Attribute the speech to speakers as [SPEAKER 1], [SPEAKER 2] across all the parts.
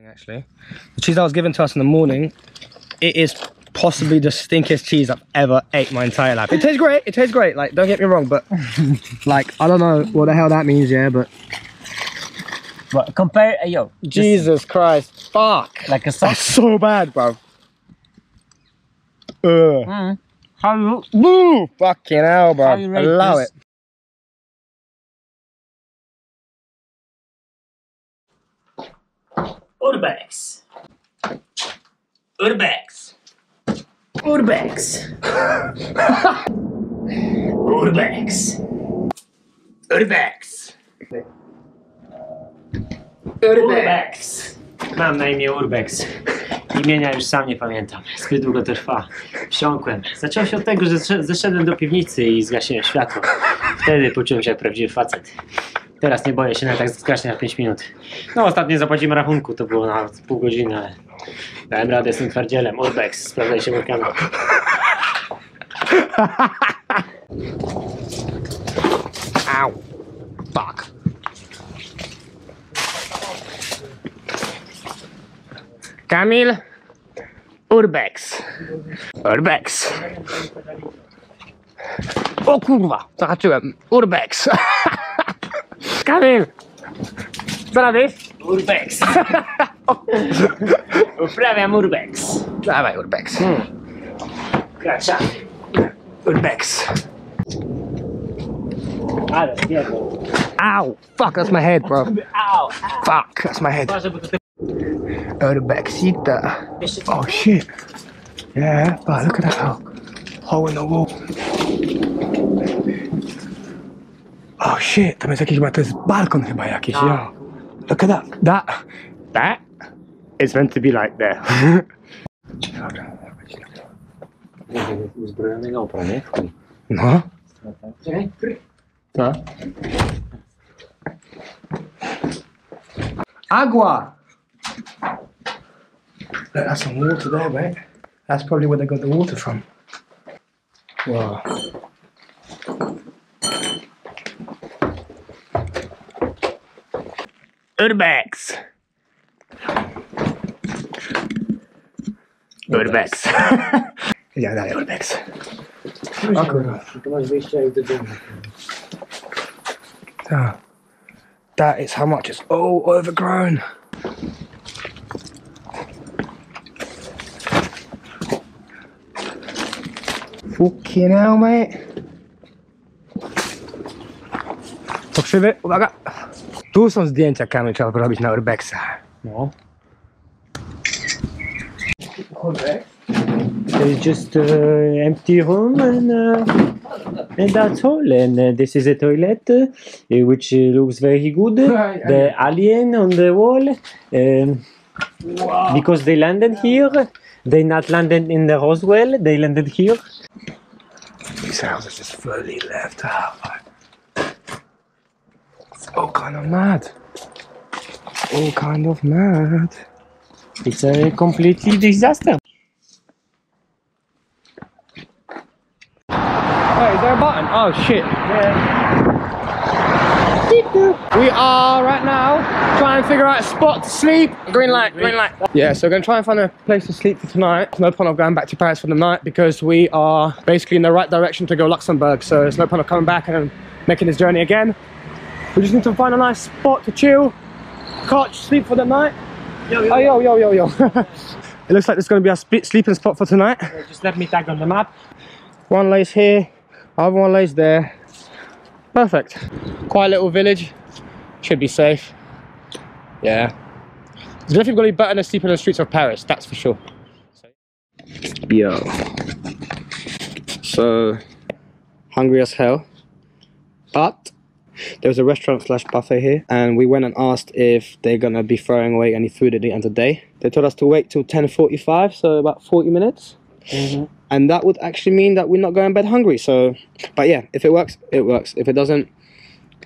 [SPEAKER 1] Actually, the cheese that was given to us in the morning, it is possibly the stinkiest cheese I've ever ate my entire life. It tastes great. It tastes great. Like, don't get me wrong, but like, I don't know what the hell that means, yeah. But
[SPEAKER 2] compare, yo.
[SPEAKER 1] Jesus Christ, fuck!
[SPEAKER 2] Like a sauce.
[SPEAKER 1] That's so bad, bro.
[SPEAKER 2] How you?
[SPEAKER 1] Woo! Fucking hell, bro. Allow
[SPEAKER 2] this?
[SPEAKER 1] it.
[SPEAKER 2] Urbex. Urbex. Urbex. Urbex. Urbex. Urbex. Mam na imię Urbex. Imienia już sam nie pamiętam. Zbyt długo to trwa. Wsiąkłem. Zaczęło się od tego, że zeszedłem do piwnicy i zgasiłem światło. Wtedy poczułem się jak prawdziwy facet. Teraz nie boję się nawet tak zgaśnie na 5 minut. No ostatnio zapłaciłem rachunku, to było na pół godziny, ale dałem radę z tym twardzielem. Urbex, sprawdzajcie mój kanał.
[SPEAKER 1] Ow. Fuck. Kamil. Urbex. Urbex. O kurwa, zahaczyłem. Urbex. Kamil. Co robisz?
[SPEAKER 2] Urbex. Uprawiam Urbex.
[SPEAKER 1] Dawaj, Urbex.
[SPEAKER 2] Kraczamy.
[SPEAKER 1] Urbex.
[SPEAKER 2] Ale pierdol.
[SPEAKER 1] Ow. Fuck, that's my head, bro.
[SPEAKER 2] Au.
[SPEAKER 1] Fuck, that's my head.
[SPEAKER 2] Uważaj, bo to
[SPEAKER 1] Urbexita. Oh shit. Yeah, but look at that hole in the wall. Oh shit, tam jest jakiś, to jest balkon chyba jakiś, yeah. Look at that. That is meant to be like there.
[SPEAKER 2] uzbrojony GoPro, nie?
[SPEAKER 1] No.
[SPEAKER 2] Czekaj.
[SPEAKER 1] No. Agua! That's some water there, mate. That's probably where they got the water from. Wow. Urbex! Urbex. Yeah, that Urbex. That is how much it's all overgrown. Fucking hell, mate. Pokrzywy, uwaga. Tu są zdjęcia, Kamil, trzeba robić na Urbexa.
[SPEAKER 2] No. It's just empty room and that's all. And this is a toilet which looks very good. The alien on the wall. Because they landed here. They not landed in the Roswell. They landed here.
[SPEAKER 1] These houses just fully left out. It's all kind of mad. All kind of mad.
[SPEAKER 2] It's a completely disaster.
[SPEAKER 1] Wait, is there a button? Oh shit.
[SPEAKER 2] Yeah.
[SPEAKER 1] We are right now trying to figure out a spot to sleep. Green light, green light. Yeah, so we're going to try and find a place to sleep for tonight. There's no point of going back to Paris for the night because we are basically in the right direction to go Luxembourg. So there's no point of coming back and making this journey again. We just need to find a nice spot to chill, couch, sleep for the night.
[SPEAKER 2] Yo, yo,
[SPEAKER 1] oh, yo. It looks like this is going to be our sleeping spot for tonight.
[SPEAKER 2] Just let me tag on the map.
[SPEAKER 1] One lays here, other one lays there. Perfect. Quiet little village. Should be safe. Yeah. There's definitely going to be better than sleeping in the streets of Paris, that's for sure. Yo. So, hungry as hell. But there was a restaurant slash buffet here, and we went and asked if they're going to be throwing away any food at the end of the day. They told us to wait till 10:45, so about 40 minutes. And that would actually mean that we're not going to bed hungry. So, but yeah, if it works, it works. If it doesn't,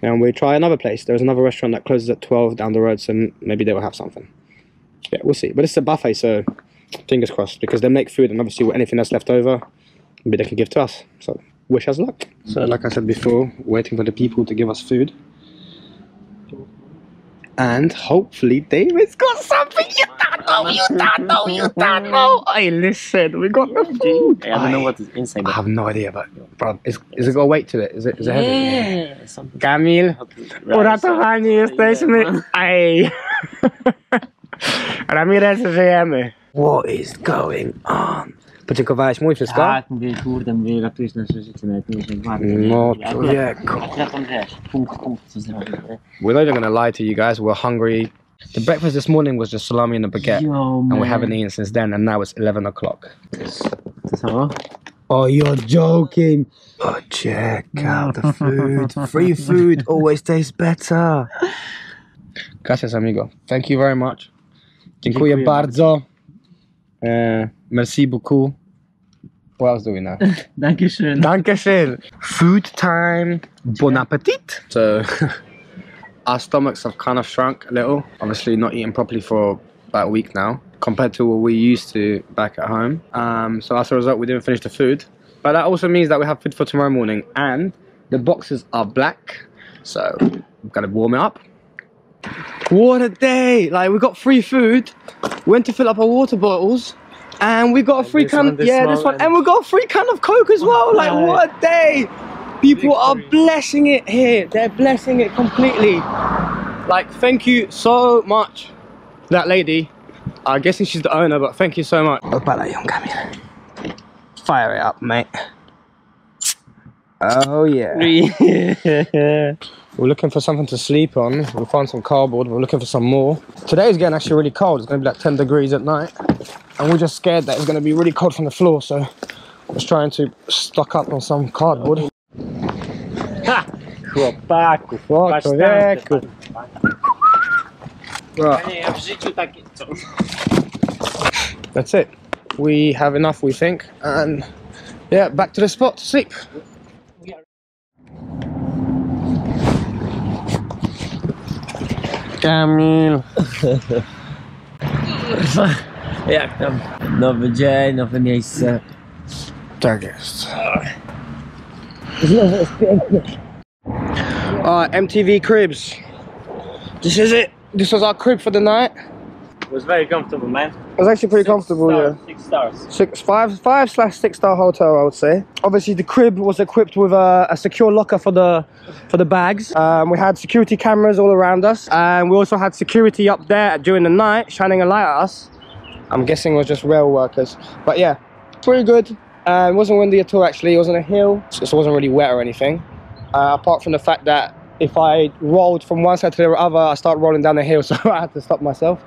[SPEAKER 1] then we try another place. There's another restaurant that closes at 12 down the road, so maybe they will have something. Yeah, we'll see. But it's a buffet, so fingers crossed, because they make food, and obviously anything that's left over, maybe they can give to us. So wish us luck. So like I said before, waiting for the people to give us food. And hopefully David's got something. You don't know. Hey, listen, we got the food.
[SPEAKER 2] I don't know what is inside.
[SPEAKER 1] I have no idea, but bro, is it got a weight to it? Is it heavy?
[SPEAKER 2] Yeah, something.
[SPEAKER 1] Kamil, uratowani jesteśmy. Ej. Ramirez, żyjemy. What is going on? Podziękowałeś mu i wszystko?
[SPEAKER 2] Tak, mówię, kurde, mówię, ratujesz nasze życie, nawet nie wiem, bardzo.
[SPEAKER 1] No, człowieku.
[SPEAKER 2] Ja tam wiesz, punkt, co zrobię.
[SPEAKER 1] We're not even gonna lie to you guys, we're hungry. The breakfast this morning was just salami and a baguette. And we haven't eaten since then, and now it's 11 o'clock.
[SPEAKER 2] To samo?
[SPEAKER 1] Oh, you're joking. Oh, check out the food. Free food always tastes better. Gracias, amigo. Thank you very much. Dziękuję bardzo. Merci beaucoup. What else do we know?
[SPEAKER 2] Dankeschön.
[SPEAKER 1] Dankeschön. Food time. Bon appetit. So, our stomachs have kind of shrunk a little. Obviously not eating properly for about a week now, compared to what we used to back at home. So as a result, we didn't finish the food. But that also means that we have food for tomorrow morning. And the boxes are black. So, we've got to warm it up. What a day! Like, we got free food, went to fill up our water bottles, and we got a free can. Yeah, this one, and we got a free can of Coke as well. Like, what a day! People are blessing it here. They're blessing it completely. Like, thank you so much, that lady. I'm guessing she's the owner, but thank you so much. Fire it up, mate. Oh yeah. We're looking for something to sleep on. We found some cardboard. We're looking for some more. Today is getting actually really cold. It's going to be like 10 degrees at night. And we're just scared that it's going to be really cold from the floor. So we're just trying to stock up on some cardboard.
[SPEAKER 2] Ha! Chłopaku,
[SPEAKER 1] człowieku. That's it. We have enough, we think. And yeah, back to the spot to sleep. Kamil.
[SPEAKER 2] Jak tam? Nowy dzień, nowe miejsce.
[SPEAKER 1] Tak jest. Znowu jest pięknie. MTV cribs. This is it. This was our crib for the night.
[SPEAKER 2] It was very comfortable, man.
[SPEAKER 1] It was actually pretty comfortable, yeah.
[SPEAKER 2] 6 stars.
[SPEAKER 1] 5/6 star hotel, I would say. Obviously, the crib was equipped with a secure locker for the bags. We had security cameras all around us, and we also had security up there during the night, shining a light at us. I'm guessing it was just rail workers, but yeah, pretty good. It wasn't windy at all. Actually, it wasn't a hill, so it wasn't really wet or anything. Apart from the fact that if I rolled from one side to the other, I started rolling down the hill, so I had to stop myself.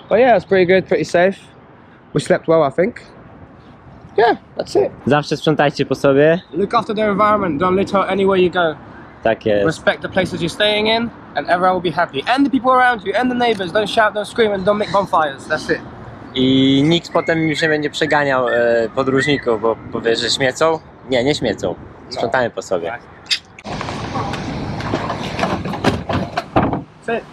[SPEAKER 1] But yeah, it's pretty good, pretty safe. We slept well, I think. Yeah, that's it.
[SPEAKER 2] Zawsze sprzątajcie po sobie.
[SPEAKER 1] Look after the environment, don't litter anywhere you go.
[SPEAKER 2] Tak jest.
[SPEAKER 1] Respect the places you're staying in, and everyone will be happy. And the people around you, and the neighbors. Don't shout, don't scream, and don't make bonfires. That's it.
[SPEAKER 2] I nikt potem już nie będzie przeganiał podróżników, bo powie, że śmiecą. Nie, nie śmiecą. Sprzątamy po sobie.
[SPEAKER 1] That's it.